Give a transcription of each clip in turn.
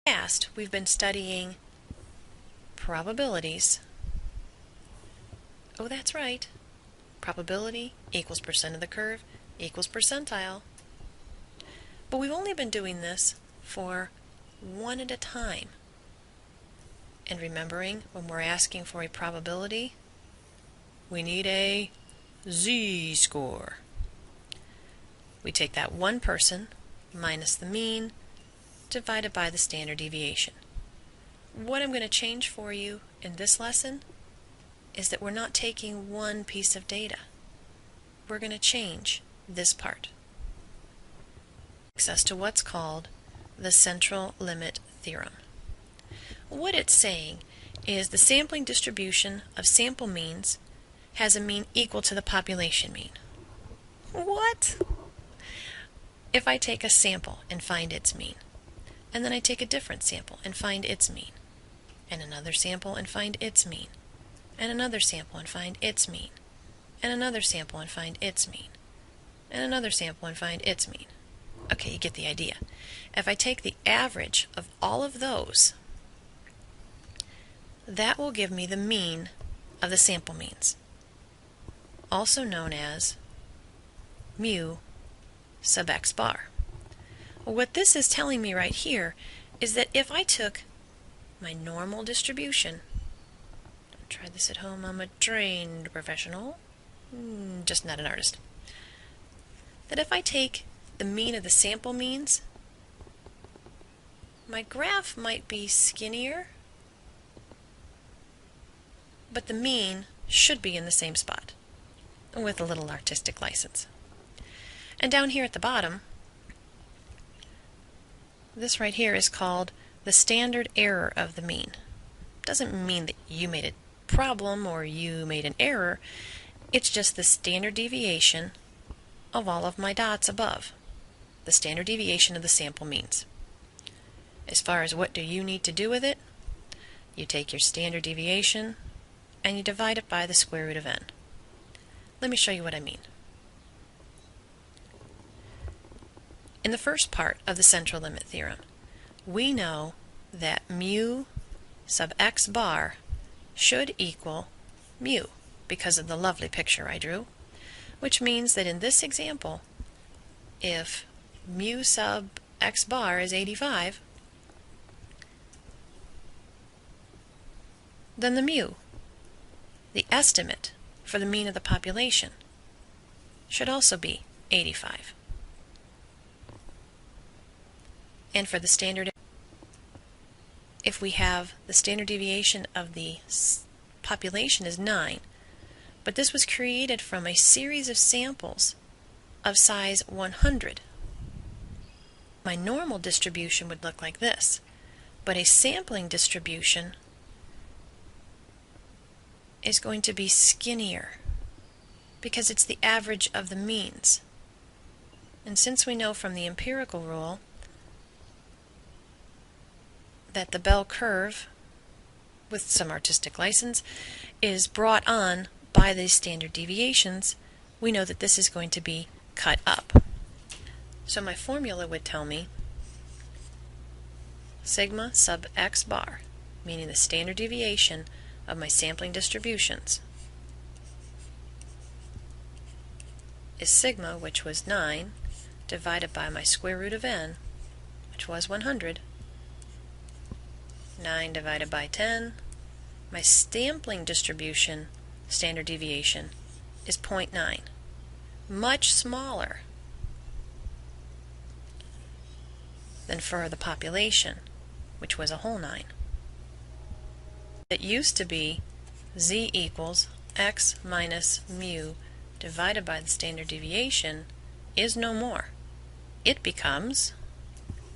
past, we've been studying probabilities. Oh, that's right. Probability equals percent of the curve equals percentile. But we've only been doing this for one at a time. And remembering, when we're asking for a probability, we need a z-score. We take that one person minus the mean divided by the standard deviation. What I'm going to change for you in this lesson is that we're not taking one piece of data. We're going to change this part. Takes us to what's called the central limit theorem. What it's saying is the sampling distribution of sample means has a mean equal to the population mean. What? If I take a sample and find its mean, and then I take a different sample and find its mean, and another sample and find its mean, and another sample and find its mean, and another sample and find its mean, and another sample and find its mean. Okay, you get the idea. If I take the average of all of those, that will give me the mean of the sample means, also known as mu sub x bar. Well, what this is telling me right here is that if I took my normal distribution, don't try this at home, I'm a trained professional, just not an artist, that if I take the mean of the sample means, my graph might be skinnier, but the mean should be in the same spot, with a little artistic license. And down here at the bottom, this right here is called the standard error of the mean. Doesn't mean that you made a problem or you made an error. It's just the standard deviation of all of my dots above. The standard deviation of the sample means. As far as what do you need to do with it, you take your standard deviation and you divide it by the square root of n. Let me show you what I mean. In the first part of the central limit theorem, we know that mu sub x bar should equal mu because of the lovely picture I drew, which means that in this example, if mu sub x bar is 85, then the mu, the estimate for the mean of the population, should also be 85. And for the standard, if we have the standard deviation of the population is 9, but this was created from a series of samples of size 100, my normal distribution would look like this, but a sampling distribution is going to be skinnier because it's the average of the means. And since we know from the empirical rule that the bell curve, with some artistic license, is brought on by these standard deviations, we know that this is going to be cut up. So my formula would tell me sigma sub x bar, meaning the standard deviation of my sampling distributions, is sigma, which was 9, divided by my square root of n, which was 100. 9 divided by 10. My sampling distribution standard deviation is 0.9, much smaller than for the population, which was a whole 9. It used to be z equals x minus mu divided by the standard deviation is no more. It becomes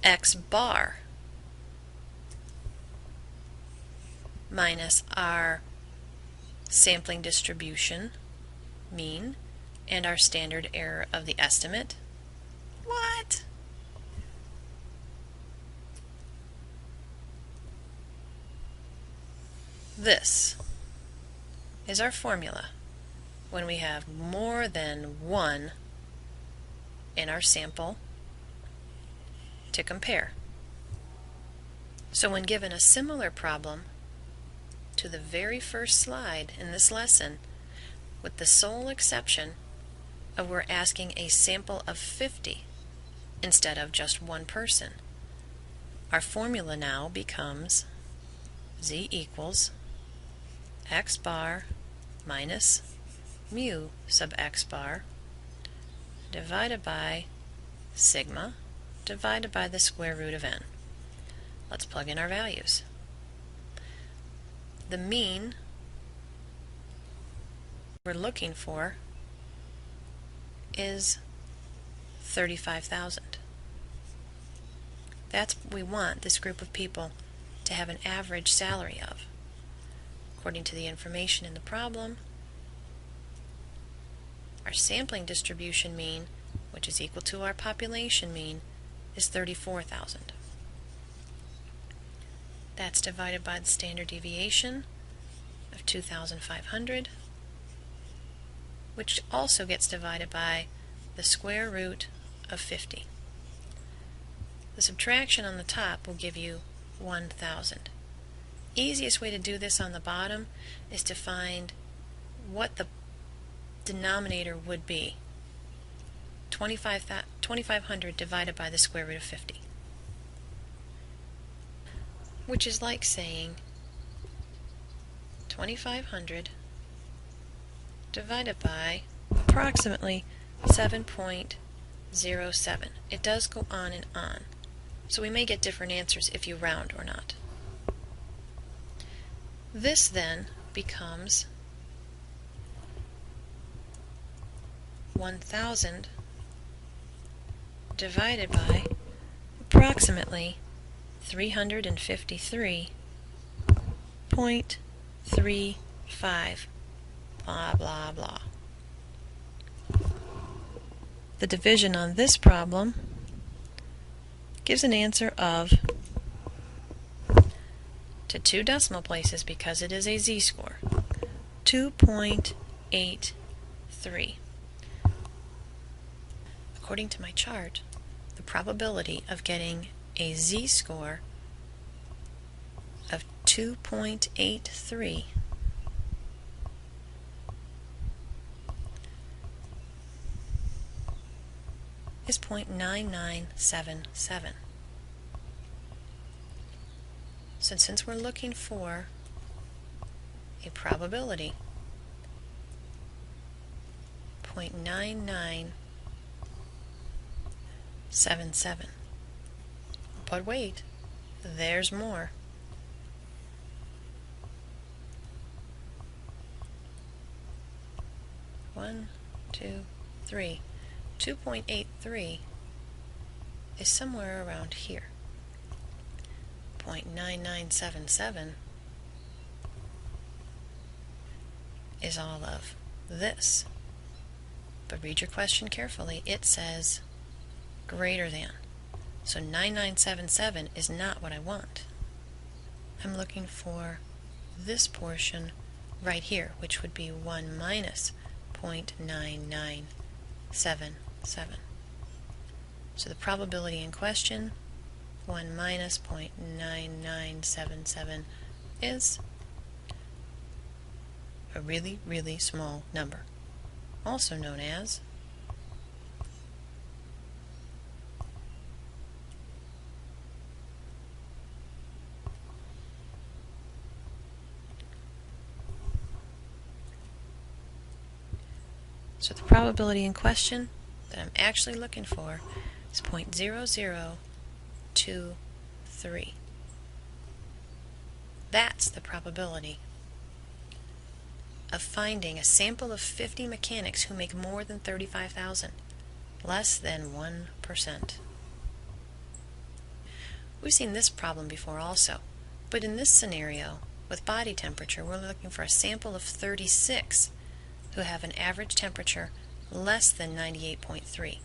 x bar minus our sampling distribution mean and our standard error of the estimate. What? This is our formula when we have more than one in our sample to compare. So when given a similar problem to the very first slide in this lesson, with the sole exception of we're asking a sample of 50 instead of just one person, our formula now becomes z equals x bar minus mu sub x bar divided by sigma divided by the square root of n. Let's plug in our values. The mean we're looking for is 35,000. That's what we want this group of people to have an average salary of. According to the information in the problem, our sampling distribution mean, which is equal to our population mean, is 34,000. That's divided by the standard deviation of 2,500, which also gets divided by the square root of 50. The subtraction on the top will give you 1,000. Easiest way to do this on the bottom is to find what the denominator would be. 2,500 divided by the square root of 50. Which is like saying 2,500 divided by approximately 7.07. It does go on and on. So we may get different answers if you round or not. This then becomes 1,000 divided by approximately 353.35 blah blah blah. The division on this problem gives an answer of, to 2 decimal places because it is a z-score, 2.83. According to my chart, the probability of getting a z-score of 2.83 is 0.9977. So since we're looking for a probability, 0.9977. But wait, there's more. One, two, three. 2.83 is somewhere around here. 0.9977 is all of this. But read your question carefully. It says greater than. So 9977 is not what I want. I'm looking for this portion right here, which would be 1 minus 0.9977. So the probability in question, 1 minus 0.9977, is a really, really small number, also known as So the probability in question that I'm actually looking for is 0.0023. That's the probability of finding a sample of 50 mechanics who make more than 35,000, less than 1%. We've seen this problem before also, but in this scenario, with body temperature, we're looking for a sample of 36 who have an average temperature less than 98.3.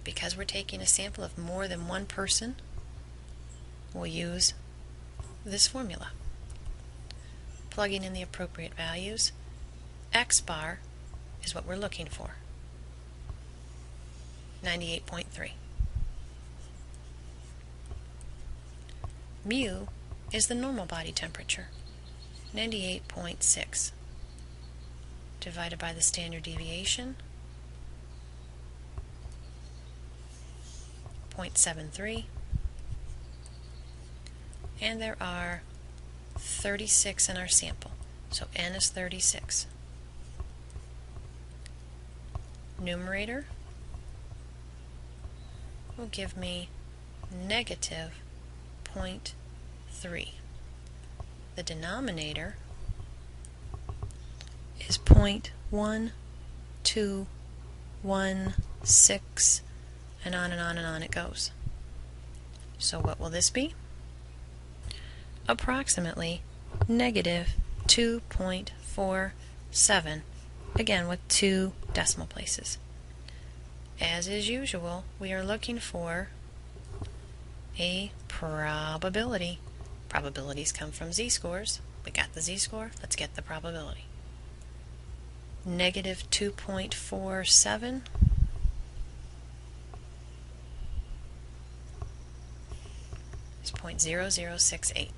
Because we're taking a sample of more than one person, we'll use this formula. Plugging in the appropriate values, X bar is what we're looking for, 98.3. Mu is the normal body temperature, 98.6, divided by the standard deviation, 0.73, and there are 36 in our sample, so n is 36. Numerator will give me negative 0.3. The denominator is 0.1216, and on and on and on it goes. So what will this be? Approximately negative 2.47, again with 2 decimal places. As is usual, we are looking for a probability. Probabilities come from z-scores. We got the z-score, let's get the probability. Negative 2.47 is 0.0068.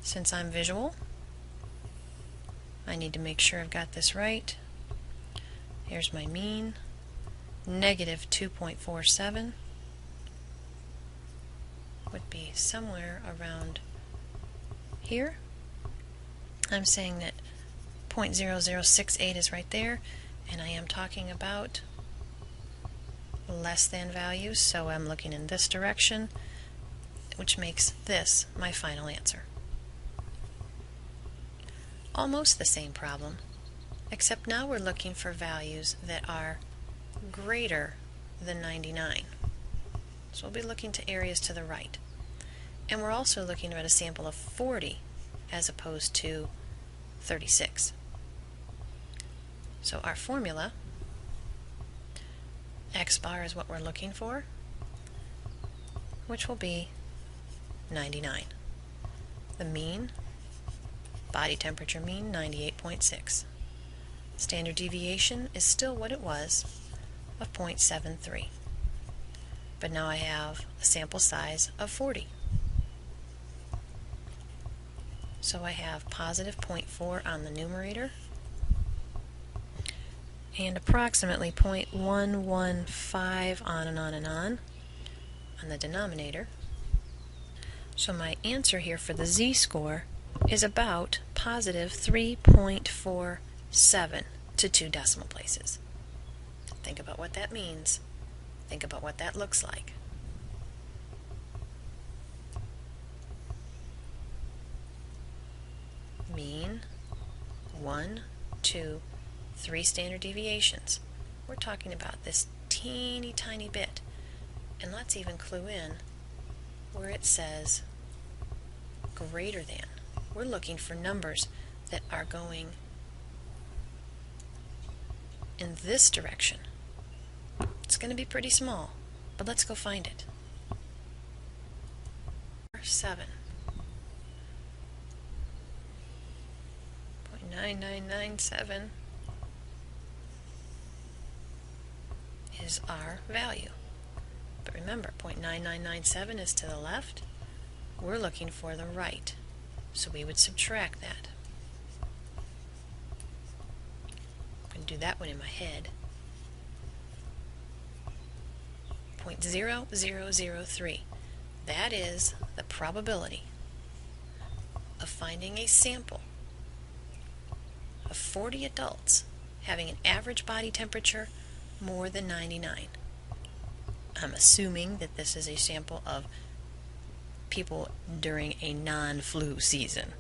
Since I'm visual, I need to make sure I've got this right. Here's my mean, negative 2.47 would be somewhere around here. I'm saying that 0.0068 is right there, and I am talking about less than values, so I'm looking in this direction, which makes this my final answer. Almost the same problem, except now we're looking for values that are greater than 99. So we'll be looking to areas to the right. And we're also looking at a sample of 40 as opposed to 36. So our formula, x bar is what we're looking for, which will be 99. The mean, body temperature mean, 98.6. Standard deviation is still what it was, of 0.73. But now I have a sample size of 40. So I have positive 0.4 on the numerator and approximately 0.115 on and on and on the denominator. So my answer here for the z-score is about positive 3.47 to 2 decimal places. Think about what that means. Think about what that looks like. Mean, 1, 2, 3 standard deviations. We're talking about this teeny tiny bit. And let's even clue in where it says greater than. We're looking for numbers that are going in this direction. It's going to be pretty small, but let's go find it. 7. 0.9997 is our value. But remember, 0.9997 is to the left. We're looking for the right. So we would subtract that. I'm going to do that one in my head. 0.0003. That is the probability of finding a sample of 40 adults having an average body temperature more than 99. I'm assuming that this is a sample of people during a non-flu season.